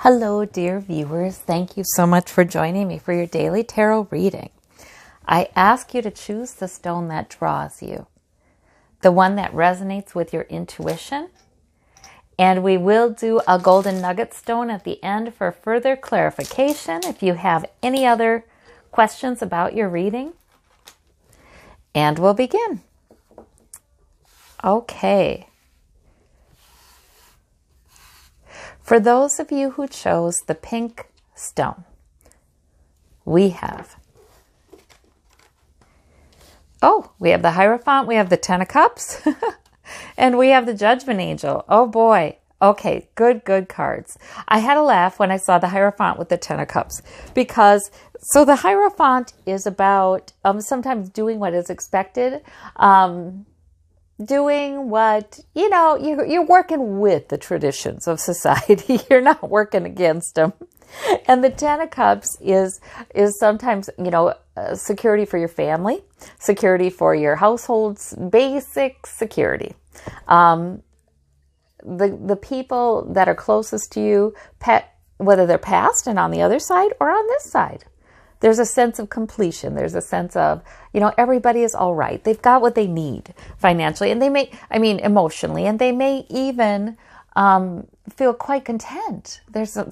Hello, dear viewers. Thank you so much for joining me for your daily tarot reading. I ask you to choose the stone that draws you, the one that resonates with your intuition. And we will do a golden nugget stone at the end for further clarification if you have any other questions about your reading. And we'll begin. Okay. For those of you who chose the pink stone, we have the Hierophant, we have the Ten of Cups, and we have the Judgment Angel. Oh boy. Okay, good cards. I had a laugh when I saw the Hierophant with the Ten of Cups because, so the Hierophant is about sometimes doing what is expected, doing what, you're working with the traditions of society. You're not working against them. And the Ten of Cups is sometimes, security for your family, security for your household's basic security. The people that are closest to you, whether they're past and on the other side or on this side. There's a sense of completion. There's a sense of, everybody is all right. They've got what they need financially, and emotionally, and they may even feel quite content. There's room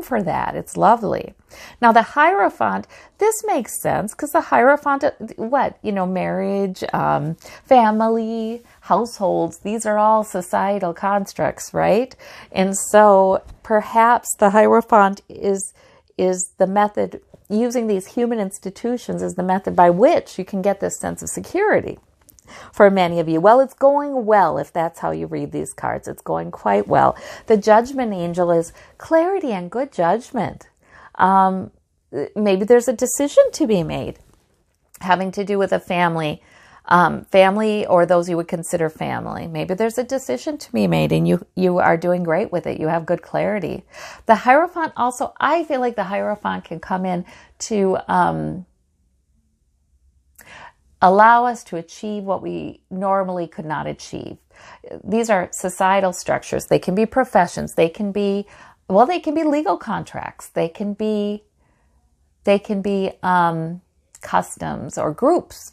for that. It's lovely. Now the Hierophant, this makes sense because the Hierophant, marriage, family, households, these are all societal constructs, right? And so perhaps the Hierophant is the method, using these human institutions is the method by which you can get this sense of security for many of you. Well, it's going well if that's how you read these cards. It's going quite well. The Judgment Angel is clarity and good judgment. Maybe there's a decision to be made having to do with a family or those you would consider family. Maybe there's a decision to be made and you are doing great with it. You have good clarity. The Hierophant also, I feel like the Hierophant can come in to allow us to achieve what we normally could not achieve. These are societal structures. They can be professions. They can be legal contracts. They can be customs or groups.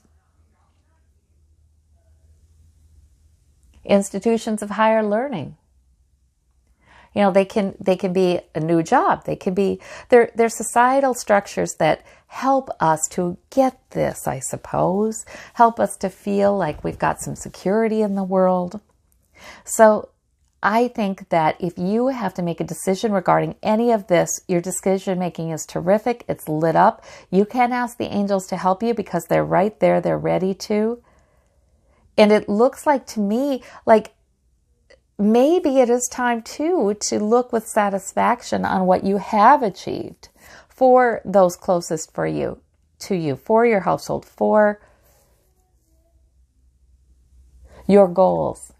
Institutions of higher learning. They can be a new job. They can be, they're societal structures that help us to get this, I suppose, help us to feel like we've got some security in the world. So I think that if you have to make a decision regarding any of this, your decision making is terrific. It's lit up. You can ask the angels to help you because they're right there. They're ready to. And it looks like to me, like maybe it is time too to look with satisfaction on what you have achieved for those closest to you, for your household, for your goals,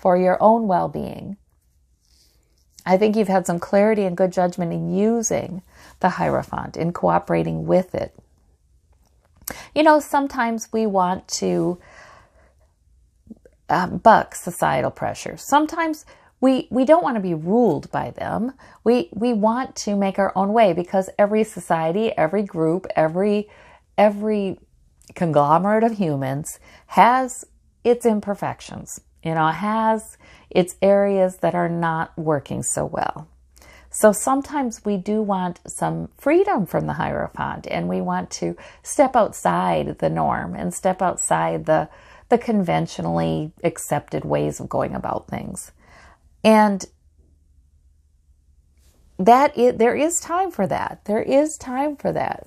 for your own well-being. I think you've had some clarity and good judgment in using the Hierophant, in cooperating with it. Sometimes we want to buck societal pressure. Sometimes we don't want to be ruled by them. We want to make our own way because every society, every group, every conglomerate of humans has its imperfections, has its areas that are not working so well. So sometimes we do want some freedom from the Hierophant, and we want to step outside the norm and step outside the conventionally accepted ways of going about things. And there is time for that. There is time for that.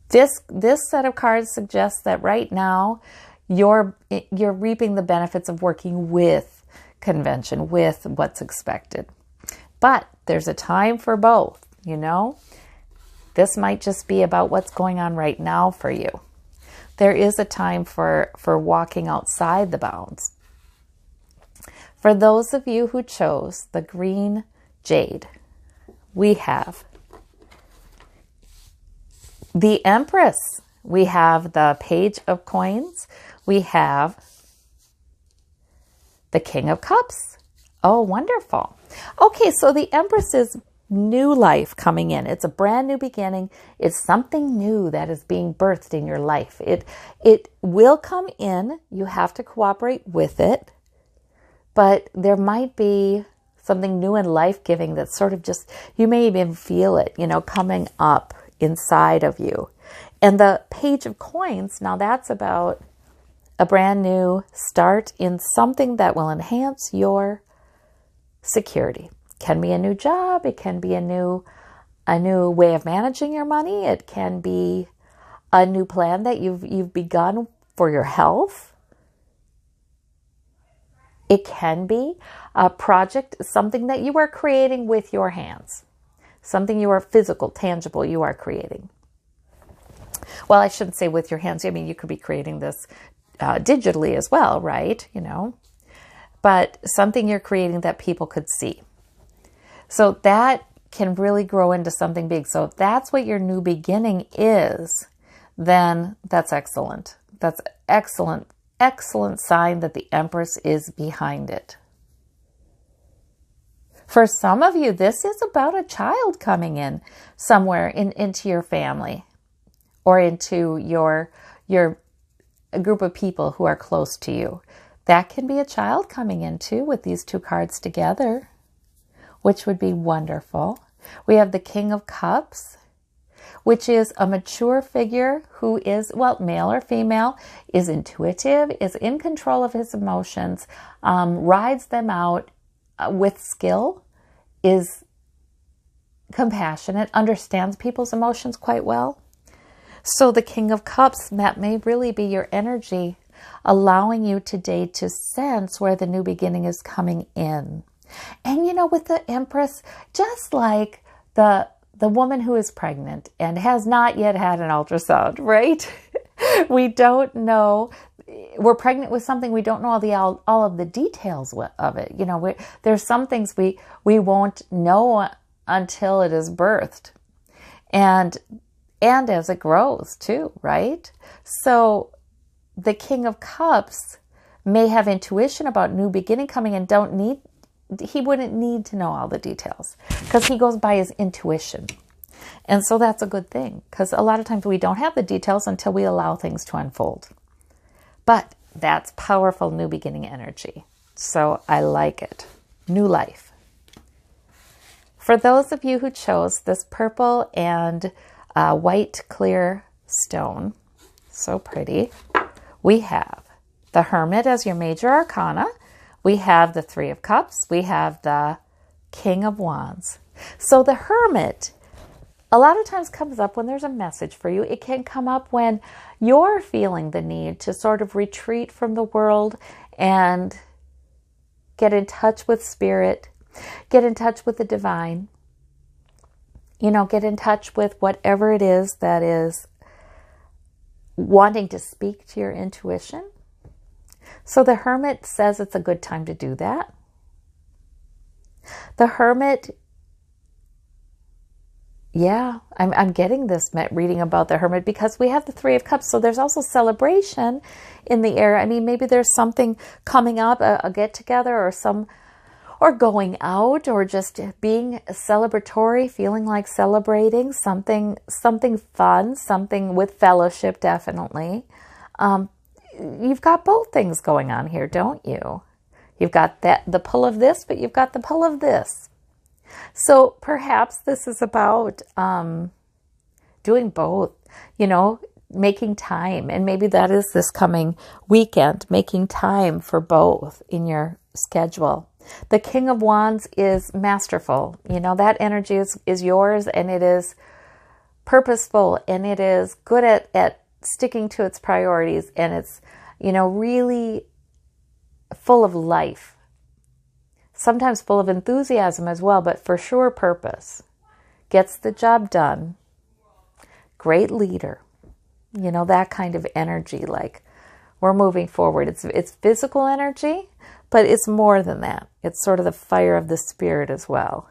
This set of cards suggests that right now you're reaping the benefits of working with convention, with what's expected. But there's a time for both, This might just be about what's going on right now for you. There is a time for walking outside the bounds. For those of you who chose the green jade, we have the Empress. We have the Page of Coins. We have the King of Cups. Oh, wonderful. Okay, so the Empress is new life coming in. It's a brand new beginning. It's something new that is being birthed in your life. It will come in. You have to cooperate with it. But there might be something new and life-giving that's sort of just, you may even feel it, coming up inside of you. And the Page of Coins, now that's about a brand new start in something that will enhance your security. Can be a new job. It can be a new way of managing your money. It can be a new plan that you've begun for your health. It can be a project, something that you are creating with your hands, something you are physical, tangible, you are creating. Well, I shouldn't say with your hands. I mean, you could be creating this digitally as well, right? But something you're creating that people could see. So that can really grow into something big. So if that's what your new beginning is, then that's excellent. That's excellent. Excellent sign that the Empress is behind it. For some of you, this is about a child coming in somewhere into your family or into your group of people who are close to you. That can be a child coming in too with these two cards together, which would be wonderful. We have the King of Cups, which is a mature figure who is, male or female, is intuitive, is in control of his emotions, rides them out with skill, is compassionate, understands people's emotions quite well. So the King of Cups, that may really be your energy, allowing you today to sense where the new beginning is coming in. And with the Empress, just like the woman who is pregnant and has not yet had an ultrasound, right? We don't know. We're pregnant with something. We don't know all of the details of it. There's some things we won't know until it is birthed. And as it grows too, right? So the King of Cups may have intuition about new beginning coming and he wouldn't need to know all the details because he goes by his intuition. And so that's a good thing because a lot of times we don't have the details until we allow things to unfold. But that's powerful new beginning energy. So I like it. New life. For those of you who chose this purple and white clear stone, so pretty, we have the Hermit as your major arcana. We have the Three of Cups. We have the King of Wands. So the Hermit a lot of times comes up when there's a message for you. It can come up when you're feeling the need to sort of retreat from the world and get in touch with spirit, get in touch with the divine, get in touch with whatever it is that is wanting to speak to your intuition. So the Hermit says it's a good time to do that. The Hermit, I'm getting this reading about the Hermit because we have the Three of Cups. So there's also celebration in the air. I mean, maybe there's something coming up, a get together or going out or just being celebratory, feeling like celebrating something fun, something with fellowship, definitely. You've got both things going on here, don't you? You've got the pull of this, but you've got the pull of this. So perhaps this is about doing both, making time. And maybe that is this coming weekend, making time for both in your schedule. The King of Wands is masterful. That energy is yours, and it is purposeful, and it is good at sticking to its priorities, and it's, really full of life. Sometimes full of enthusiasm as well, but for sure purpose. Gets the job done. Great leader. That kind of energy, like we're moving forward. It's physical energy, but it's more than that. It's sort of the fire of the spirit as well.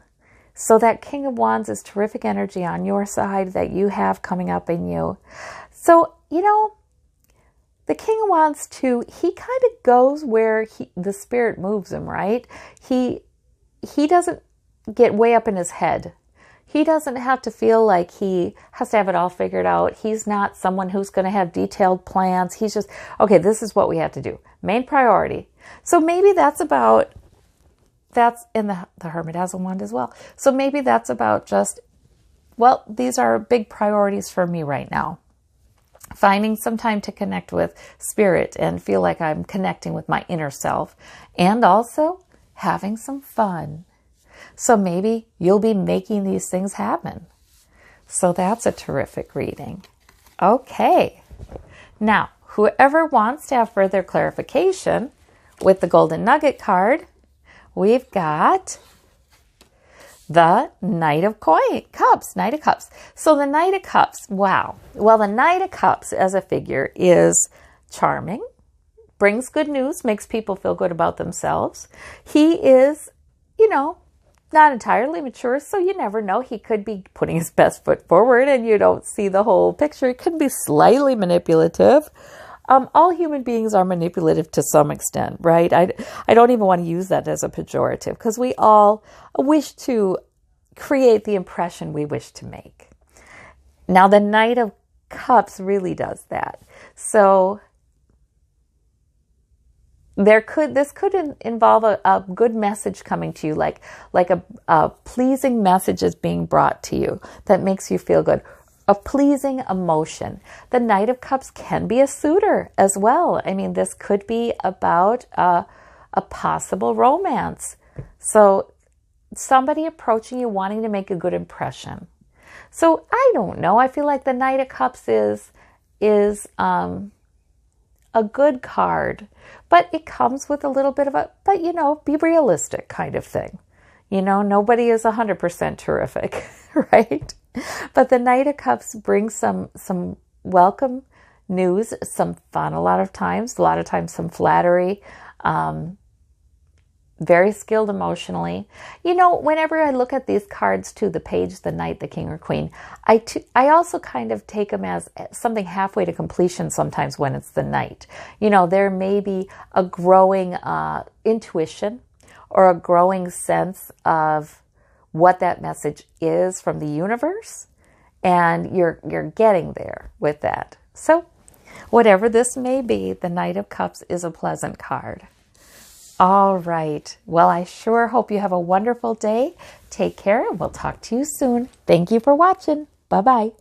So that King of Wands is terrific energy on your side that you have coming up in you. So, the king wants to, he kind of goes where the spirit moves him, right? He doesn't get way up in his head. He doesn't have to feel like he has to have it all figured out. He's not someone who's going to have detailed plans. He's just, okay, this is what we have to do. Main priority. So maybe that's in the Hermit has a wand as well. So maybe that's about just, well, these are big priorities for me right now. Finding some time to connect with spirit and feel like I'm connecting with my inner self, and also having some fun. So maybe you'll be making these things happen. So that's a terrific reading. Okay. Now, whoever wants to have further clarification with the Golden Nugget card, we've got the Knight of Cups, Knight of Cups. So the Knight of Cups, wow. Well, the Knight of Cups as a figure is charming, brings good news, makes people feel good about themselves. He is, not entirely mature, so you never know. He could be putting his best foot forward and you don't see the whole picture. It could be slightly manipulative. All human beings are manipulative to some extent, right? I don't even want to use that as a pejorative, because we all wish to create the impression we wish to make. Now, the Knight of Cups really does that. So this could involve a good message coming to you, like a pleasing message is being brought to you that makes you feel good. A pleasing emotion. The Knight of Cups can be a suitor as well. I mean, this could be about a possible romance. So somebody approaching you wanting to make a good impression. So I don't know. I feel like the Knight of Cups is a good card, but it comes with a little bit of be realistic kind of thing. Nobody is 100% terrific, right? But the Knight of Cups brings some welcome news, some fun a lot of times some flattery, very skilled emotionally. Whenever I look at these cards too, the page, the Knight, the King or Queen, I also kind of take them as something halfway to completion sometimes when it's the Knight. There may be a growing intuition or a growing sense of what that message is from the universe, and you're getting there with that. So whatever this may be, the Knight of Cups is a pleasant card. All right. Well, I sure hope you have a wonderful day. Take care, and we'll talk to you soon. Thank you for watching. Bye-bye.